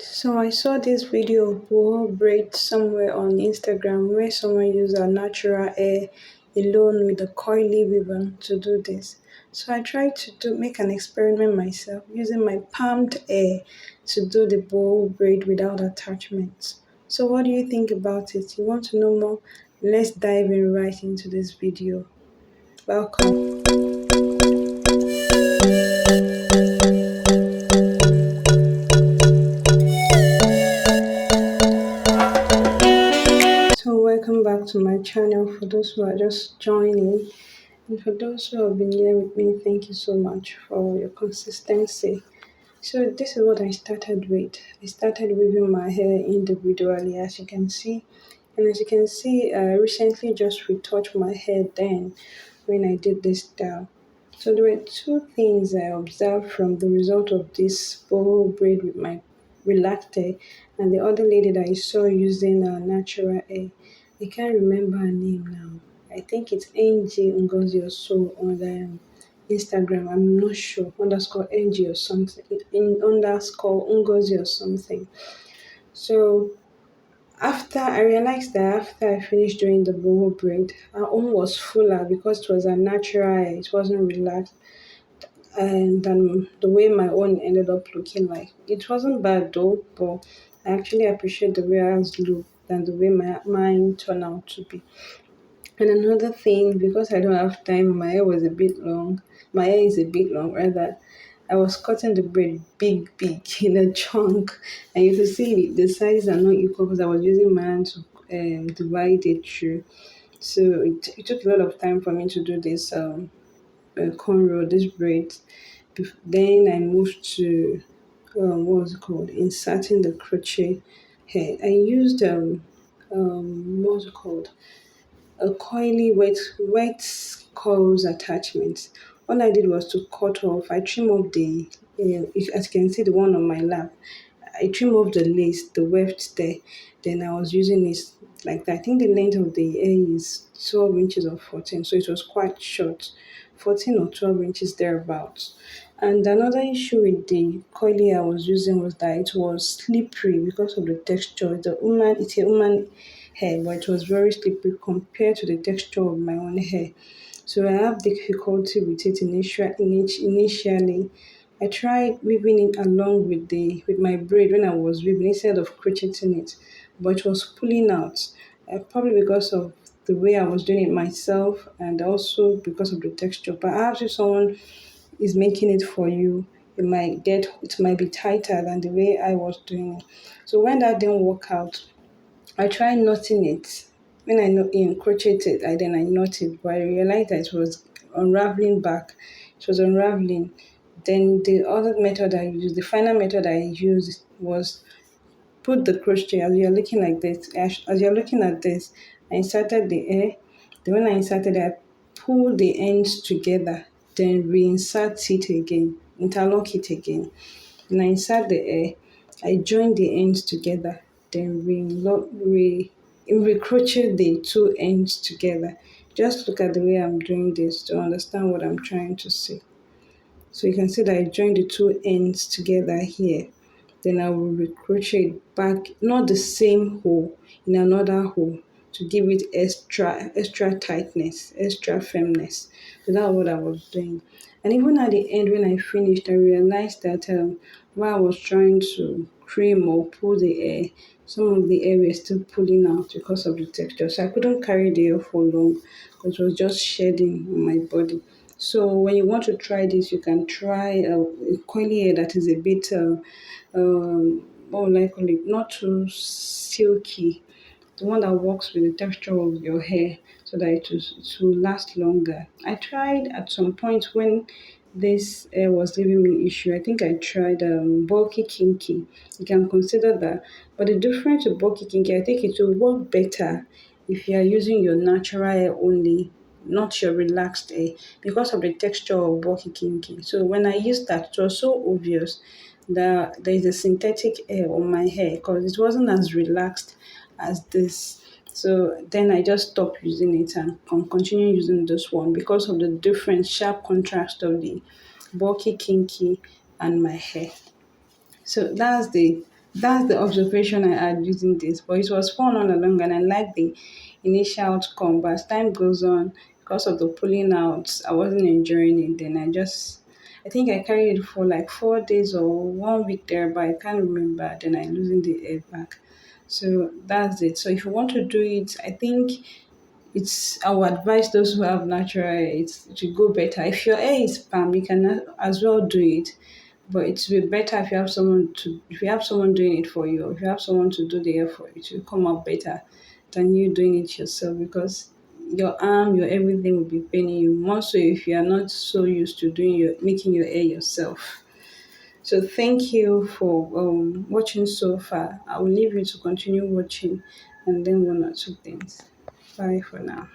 So I saw this video of boho braids somewhere on Instagram where someone used a natural hair alone with a coily ribbon to do this. So I tried to make an experiment myself using my palmed hair to do the boho braid without attachments. So what do you think about it? You want to know more? Let's dive in right into this video. Welcome. So welcome back to my channel for those who are just joining. And for those who have been here with me, thank you so much for your consistency. So this is what I started with. I started weaving my hair individually, as you can see. And as you can see, I recently just retouched my hair then when I did this style. So there were two things I observed from the result of this boho braid with my relaxed hair and the other lady that I saw using natural hair. I can't remember her name now. I think it's NG Ngozi or so on Instagram. I'm not sure. Underscore NG or something. In underscore Ngozi or something. So after I realized that after I finished doing the boho braid, her own was fuller because it was a natural hair. It wasn't relaxed and the way my own ended up looking like. It wasn't bad though, but I actually appreciate the way ours look than the way mine turned out to be. And another thing, because I don't have time, my hair was a bit long. My hair is a bit long, rather. I was cutting the braid big in a chunk, and you could see the sizes are not equal because I was using my hand to divide it through. So it took a lot of time for me to do this cornrow, this braid. Then I moved to what was it called? Inserting the crochet hair. I used what was it called? A coily wet coils attachment. All I did was to cut off. I trim off as you can see, the one on my lap. I trim off the lace, the weft there. Then I was using it like that. I think the length of the hair is 12 inches or 14, so it was quite short, 14 or 12 inches thereabouts. And another issue with the coily I was using was that it was slippery because of the texture. It's a woman hair, but it was very slippery compared to the texture of my own hair. So I have difficulty with it initially. I tried weaving it along with my braid when I was weaving instead of crocheting it, but it was pulling out. Probably because of the way I was doing it myself and also because of the texture. Perhaps if someone is making it for you, it might be tighter than the way I was doing it. So when that didn't work out, I tried knotting it. When I know crocheted, I knot it, but I realized that it was unraveling back. It was unraveling. Then the other method I used, the final method I used was put the crochet as you're looking like this. As you're looking at this, I inserted the hair. Then when I inserted it, I pulled the ends together, then reinsert it again, interlock it again. Then I insert the hair, I join the ends together, then recrochet the two ends together. Just look at the way I'm doing this to understand what I'm trying to say. So you can see that I joined the two ends together here. Then I will recrochet it back, not the same hole, in another hole to give it extra tightness, extra firmness. So that's what I was doing. And even at the end when I finished, I realized that while I was trying to cream or pull the air, some of the air was still pulling out because of the texture. So I couldn't carry the hair for long because it was just shedding on my body. So when you want to try this, you can try a coily hair that is a bit more likely not too silky, the one that works with the texture of your hair so that it will last longer. I tried at some point when this hair was giving me issue. I think I tried bulky kinky. You can consider that. But the difference with bulky kinky, I think it will work better if you are using your natural hair only, not your relaxed hair, because of the texture of bulky kinky. So when I used that, it was so obvious that there is a synthetic hair on my hair because it wasn't as relaxed as this. So then I just stopped using it and continue using this one because of the different sharp contrast of the bulky kinky and my hair. So that's the That's the observation I had using this. But it was fun all along, and I like the initial outcome. But as time goes on, because of the pulling out, I wasn't enjoying it. Then I think I carried it for like 4 days or 1 week there, but I can't remember. Then I losing the hair back. So that's it. So if you want to do it, I think I would advise those who have natural hair it's to go better. If your hair is palm, you can as well do it, but it will be better if you have someone doing it for you, or if you have someone to do the hair for you, it will come out better than you doing it yourself, because your arm, your everything will be paining you more so if you are not so used to doing your making your hair yourself. So thank you for watching so far. I will leave you to continue watching and then one or two things. Bye for now.